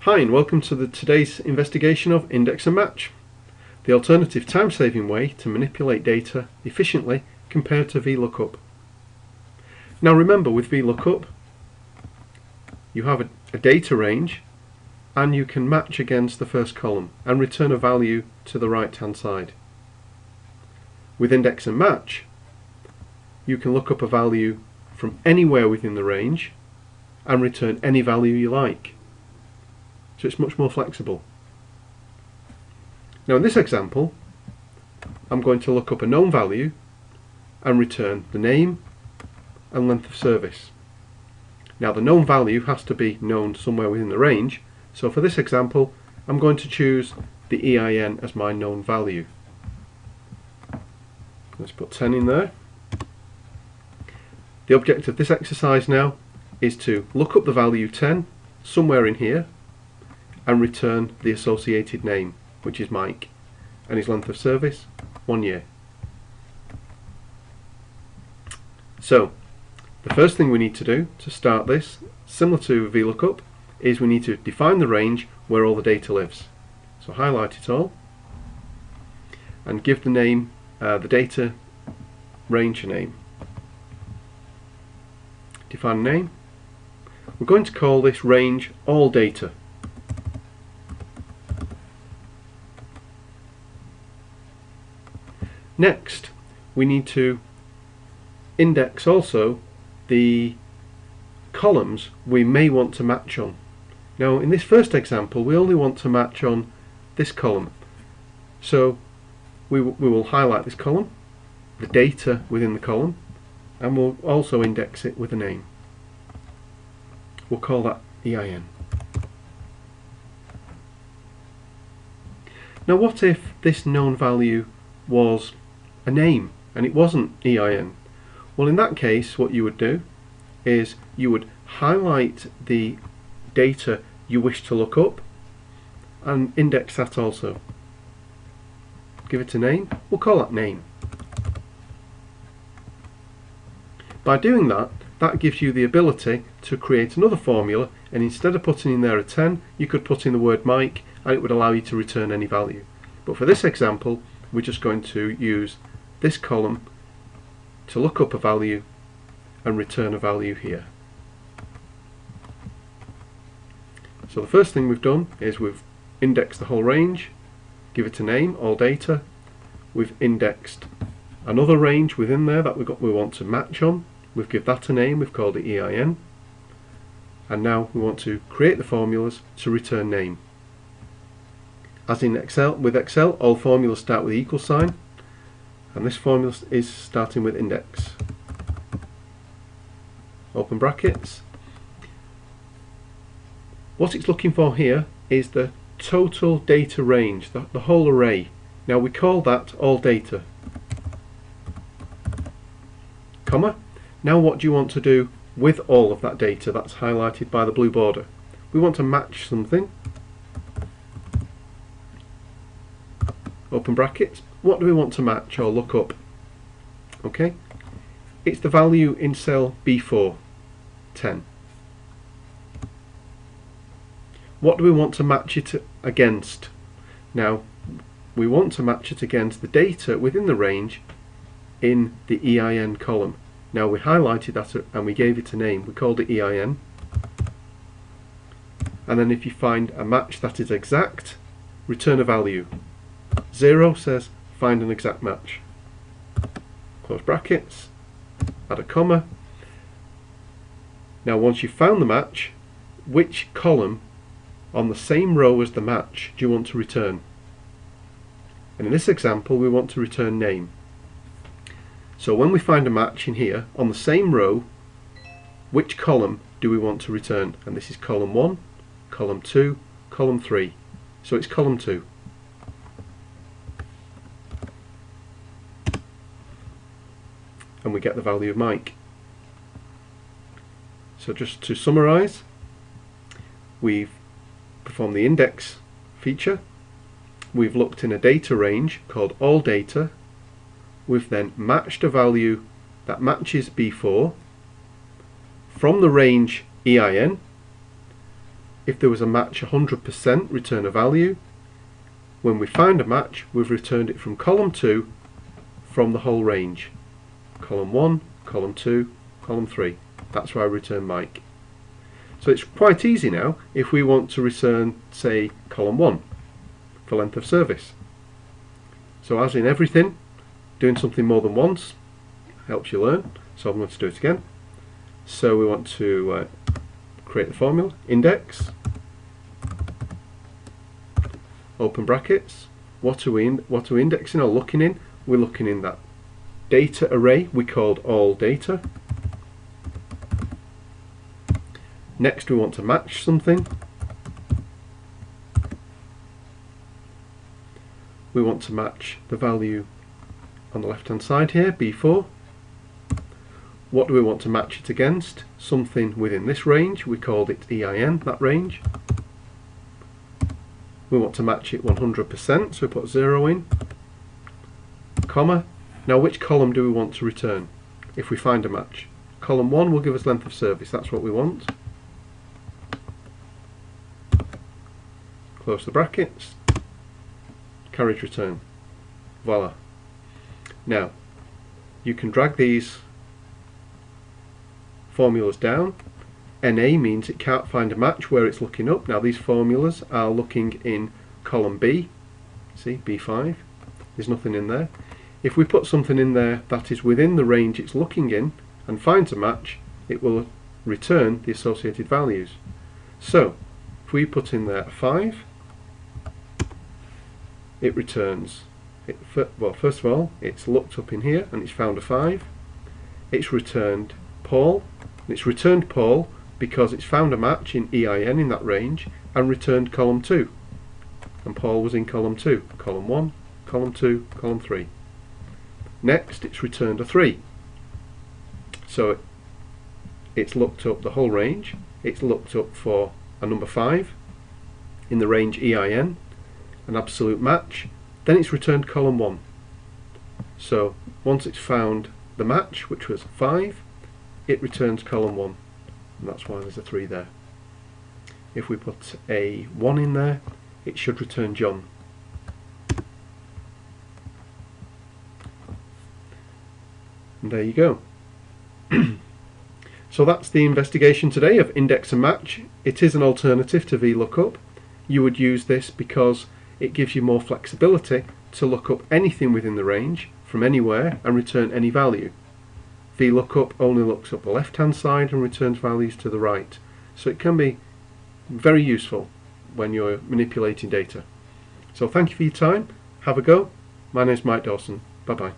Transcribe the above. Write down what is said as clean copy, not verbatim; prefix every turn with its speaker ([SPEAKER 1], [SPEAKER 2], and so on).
[SPEAKER 1] Hi and welcome to today's investigation of index and match, the alternative time-saving way to manipulate data efficiently compared to VLOOKUP. Now remember, with VLOOKUP you have a data range and you can match against the first column and return a value to the right hand side. With index and match you can look up a value from anywhere within the range and return any value you like. So it's much more flexible. Now in this example I'm going to look up a known value and return the name and length of service. Now the known value has to be known somewhere within the range, so for this example I'm going to choose the EIN as my known value. Let's put 10 in there. The object of this exercise now is to look up the value 10 somewhere in here and return the associated name, which is Mike, and his length of service 1 year. So the first thing we need to do to start this, similar to VLOOKUP, is we need to define the range where all the data lives. So highlight it all and give the name, the data range a name. Define a name. We're going to call this range all data. Next we need to index also the columns we may want to match on. Now in this first example we only want to match on this column, so we will highlight this column, the data within the column, and we'll also index it with a name. We'll call that EIN. Now what if this known value was a name and it wasn't EIN? Well, in that case what you would do is you would highlight the data you wish to look up and index that also. Give it a name. We'll call that name. By doing that, that gives you the ability to create another formula, and instead of putting in there a 10 you could put in the word Mike and it would allow you to return any value. But for this example we're just going to use this column to look up a value and return a value here. So the first thing we've done is we've indexed the whole range, give it a name, all data. We've indexed another range within there that we want to match on. We've given that a name, we've called it EIN, and now we want to create the formulas to return name. As in Excel, with Excel all formulas start with the equal sign, and this formula is starting with index. Open brackets. What it's looking for here is the total data range, the whole array. Now we call that all data. Comma. Now what do you want to do with all of that data that's highlighted by the blue border? We want to match something. Open brackets. What do we want to match or look up? Okay, it's the value in cell B4, 10. What do we want to match it against? Now we want to match it against the data within the range in the EIN column. Now we highlighted that and we gave it a name, we called it EIN, and then if you find a match that is exact, return a value. 0 says find an exact match. Close brackets, add a comma. Now once you've found the match, which column on the same row as the match do you want to return? And in this example we want to return name. So when we find a match in here on the same row, which column do we want to return? And this is column 1, column 2, column 3. So it's column 2. And we get the value of Mike. So just to summarize, we've performed the index feature, we've looked in a data range called all data, we've then matched a value that matches B4 from the range EIN. If there was a match 100%, return a value. When we find a match, we've returned it from column 2 from the whole range. Column 1, column 2, column 3. That's why I return Mike. So it's quite easy now if we want to return, say, column 1 for length of service. So as in everything, doing something more than once helps you learn. So I'm going to do it again. So we want to create the formula, index, open brackets. What are we indexing or looking in? We're looking in that data array we called all data. Next we want to match something. We want to match the value on the left hand side here, B4. What do we want to match it against? Something within this range. We called it EIN, that range. We want to match it 100%, so we put 0 in, comma. Now which column do we want to return if we find a match? Column 1 will give us length of service, that's what we want. Close the brackets, carriage return, voila. Now you can drag these formulas down. NA means it can't find a match where it's looking up. Now these formulas are looking in column B, see B5, there's nothing in there. If we put something in there that is within the range it's looking in and finds a match, it will return the associated values. So if we put in there 5, it returns, well, first of all, it's looked up in here and it's found a 5. It's returned Paul, and it's returned Paul because it's found a match in EIN in that range and returned column 2. And Paul was in column 2, column 1, column 2, column 3. Next it's returned a 3. So it's looked up the whole range, it's looked up for a number 5 in the range EIN, an absolute match, then it's returned column 1. So once it's found the match, which was 5, it returns column 1, and that's why there's a 3 there. If we put a 1 in there, it should return John. And there you go. So that's the investigation today of index and match. It is an alternative to VLOOKUP. You would use this because it gives you more flexibility to look up anything within the range from anywhere and return any value. VLOOKUP only looks up the left hand side and returns values to the right. So it can be very useful when you're manipulating data. So thank you for your time. Have a go. My name is Mike Dawson. Bye bye.